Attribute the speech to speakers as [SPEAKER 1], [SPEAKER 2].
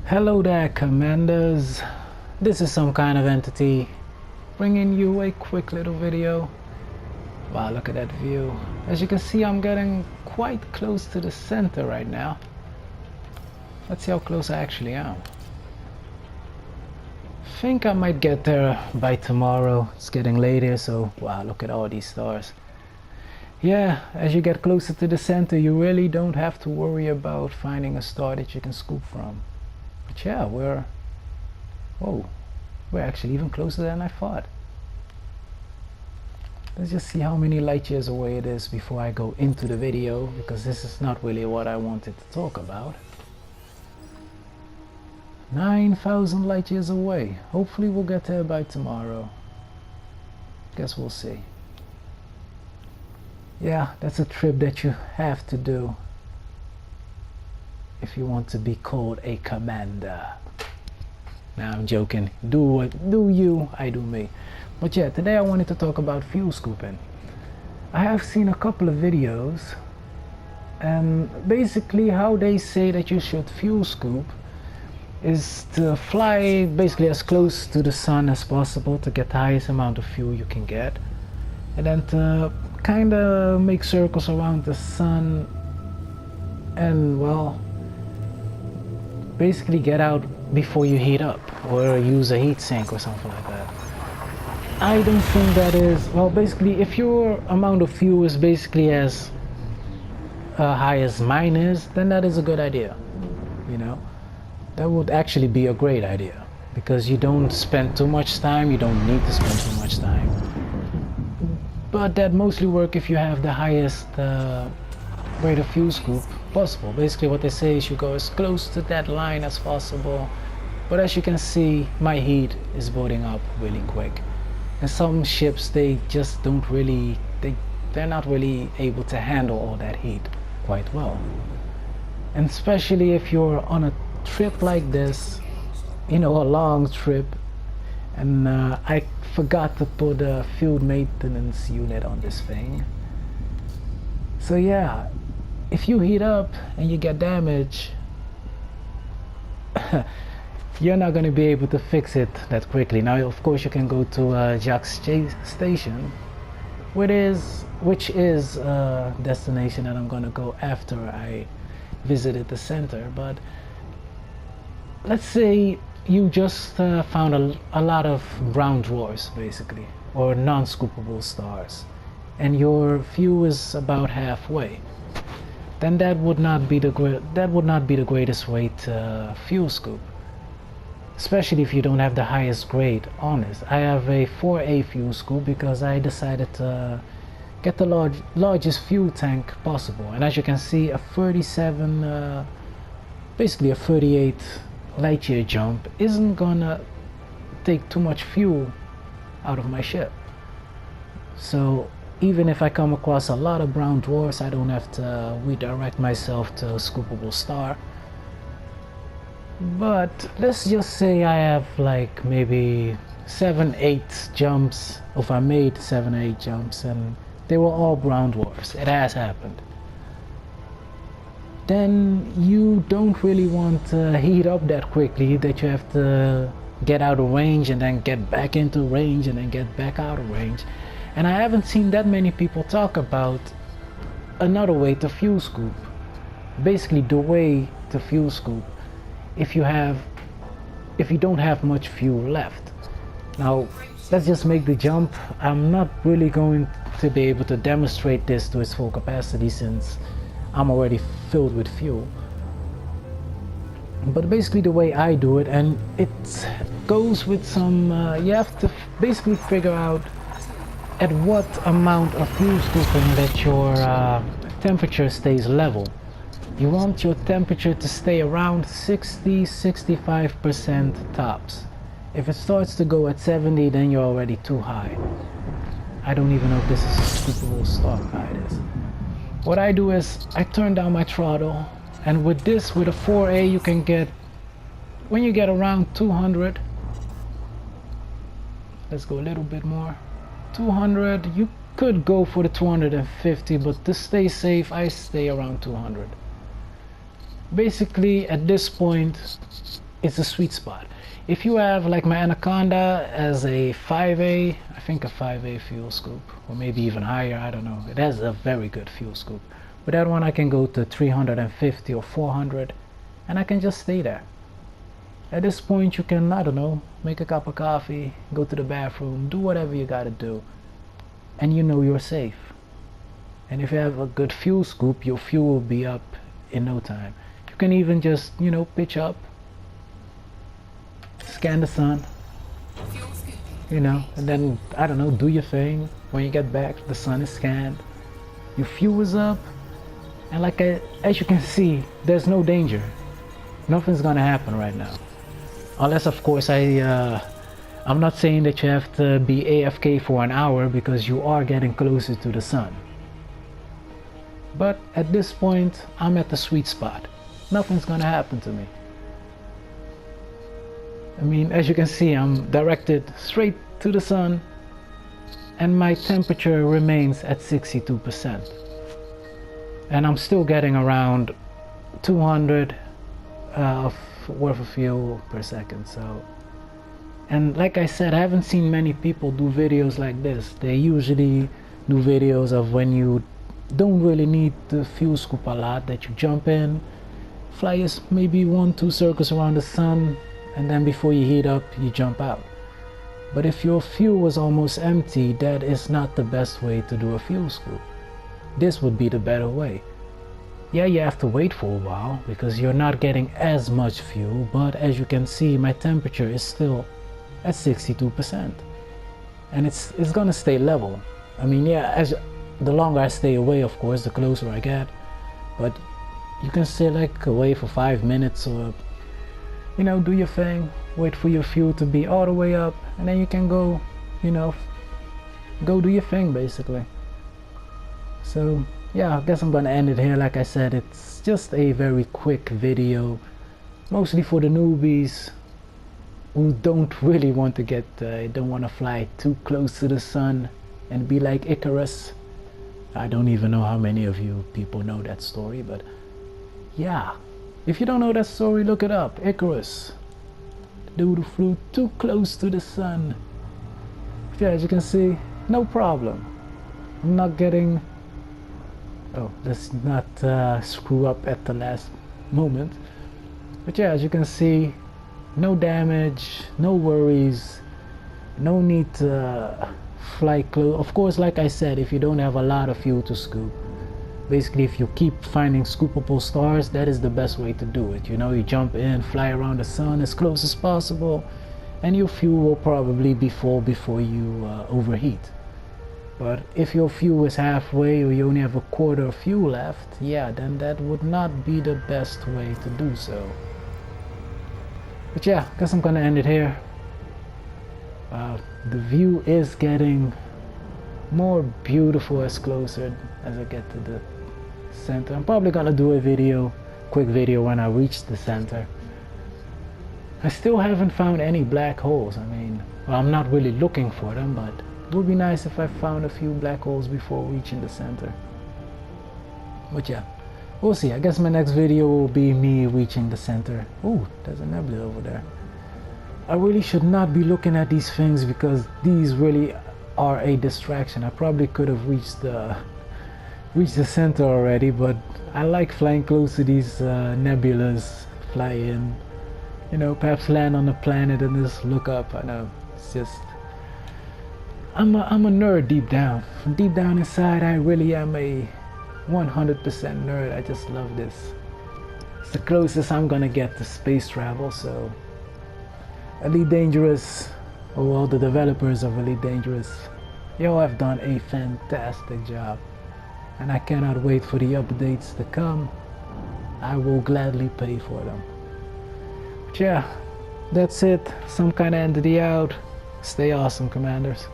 [SPEAKER 1] Hello there, commanders. This is some kind of entity bringing you a quick little video. Wow, look at that view. As you can see, I'm getting quite close to the center right now. Let's see how close I actually am. Think I might get there by tomorrow. It's getting later, so wow, look at all these stars. Yeah, as you get closer to the center, you really don't have to worry about finding a star that you can scoop from. But yeah, we're actually even closer than I thought. Let's just see how many light years away it is before I go into the video, because this is not really what I wanted to talk about. 9,000 light years away. Hopefully we'll get there by tomorrow. Guess we'll see. Yeah, that's a trip that you have to do if you want to be called a commander. Nah, I'm joking. Do you, I do me. But yeah, today I wanted to talk about fuel scooping. I have seen a couple of videos, and basically how they say that you should fuel scoop is to fly basically as close to the sun as possible to get the highest amount of fuel you can get, and then to kind of make circles around the sun and, well, basically get out before you heat up or use a heat sink or something like that. I don't think that is, well, basically if your amount of fuel is basically as high as mine is, then that is a good idea. You know, that would actually be a great idea, because you don't spend too much time, you don't need to spend too much time. But that mostly work if you have the highest rate of fuel scoop possible. Basically what they say is you go as close to that line as possible, but as you can see, my heat is building up really quick, and some ships, they just don't really, they're not really able to handle all that heat quite well. And especially if you're on a trip like this, you know, a long trip, and I forgot to put a field maintenance unit on this thing. So yeah, if you heat up and you get damage, you're not going to be able to fix it that quickly. Now of course you can go to Jacques Station, which is a destination that I'm going to go after I visited the center. But let's say you just found a lot of brown dwarfs, basically, or non-scoopable stars, and your fuel is about halfway. Then that would not be the greatest way to fuel scoop, especially if you don't have the highest grade on it. I have a 4A fuel scoop because I decided to get the largest fuel tank possible, and as you can see, a 37, basically a 38 light year jump isn't gonna take too much fuel out of my ship. So even if I come across a lot of brown dwarfs, I don't have to redirect myself to a scoopable star. But let's just say I have like maybe 7-8 jumps, if I made 7-8 jumps and they were all brown dwarfs. It has happened. Then you don't really want to heat up that quickly that you have to get out of range and then get back into range and then get back out of range. And I haven't seen that many people talk about another way to fuel scoop. Basically the way to fuel scoop if you don't have much fuel left. Now let's just make the jump. I'm not really going to be able to demonstrate this to its full capacity since I'm already filled with fuel. But basically the way I do it, and it goes with some, you have to basically figure out at what amount of fuel scooping that your temperature stays level. You want your temperature to stay around 60-65% tops. If it starts to go at 70, then you're already too high. I don't even know if this is a scoopable star. It is. What I do is I turn down my throttle, and with a 4A you can get, when you get around 200, let's go a little bit more, 200, you could go for the 250, but to stay safe I stay around 200. Basically at this point it's a sweet spot. If you have like my Anaconda as a 5A, I think a 5A fuel scoop, or maybe even higher, I don't know. It has a very good fuel scoop. With that one I can go to 350 or 400 and I can just stay there. At this point you can, I don't know, make a cup of coffee, go to the bathroom, do whatever you gotta do, and you know you're safe. And if you have a good fuel scoop, your fuel will be up in no time. You can even just, you know, pitch up, scan the sun, you know, and then, I don't know, do your thing. When you get back, the sun is scanned, your fuel is up, and like as you can see, there's no danger. Nothing's gonna happen right now. Unless, of course, I'm not saying that you have to be AFK for an hour, because you are getting closer to the sun. But at this point, I'm at the sweet spot. Nothing's gonna happen to me. I mean, as you can see, I'm directed straight to the sun, and my temperature remains at 62%. And I'm still getting around 200 of worth of fuel per second. So, and like I said, I haven't seen many people do videos like this. They usually do videos of when you don't really need the fuel scoop a lot, that you jump in, fly maybe 1-2 circles around the sun, and then before you heat up you jump out. But if your fuel was almost empty, that is not the best way to do a fuel scoop. This would be the better way. Yeah, you have to wait for a while because you're not getting as much fuel, but as you can see, my temperature is still at 62%, and it's gonna stay level. I mean, yeah, as the longer I stay away, of course, the closer I get, but you can stay like away for 5 minutes, or, you know, do your thing, wait for your fuel to be all the way up, and then you can go, you know, go do your thing basically. So yeah, I guess I'm gonna end it here. Like I said, it's just a very quick video, mostly for the newbies who don't really want to get, don't want to fly too close to the sun and be like Icarus. I don't even know how many of you people know that story, but yeah, if you don't know that story, look it up. Icarus, the dude who flew too close to the sun. Yeah, as you can see, no problem. I'm not getting, oh, let's not screw up at the last moment. But yeah, as you can see, no damage, no worries, no need to fly close. Of course, like I said, if you don't have a lot of fuel to scoop, basically if you keep finding scoopable stars, that is the best way to do it. You know, you jump in, fly around the sun as close as possible, and your fuel will probably be full before you overheat. But if your fuel is halfway, or you only have a quarter of fuel left, yeah, then that would not be the best way to do so. But yeah, I guess I'm gonna end it here. The view is getting more beautiful as closer as I get to the center. I'm probably gonna do a video, quick video, when I reach the center. I still haven't found any black holes. I mean, well, I'm not really looking for them, but it would be nice if I found a few black holes before reaching the center. But yeah, we'll see. I guess my next video will be me reaching the center. Oh, there's a nebula over there. I really should not be looking at these things because these really are a distraction. I probably could have reached the center already, but I like flying close to these nebulas, fly in, you know, perhaps land on a planet and just look up. I know, it's just, I'm a nerd deep down. From deep down inside, I really am a 100% nerd. I just love this. It's the closest I'm gonna get to space travel. So Elite Dangerous, or all the developers of Elite Dangerous, y'all have done a fantastic job, and I cannot wait for the updates to come. I will gladly pay for them. But yeah, that's it. Some kind of ended the out. Stay awesome, Commanders.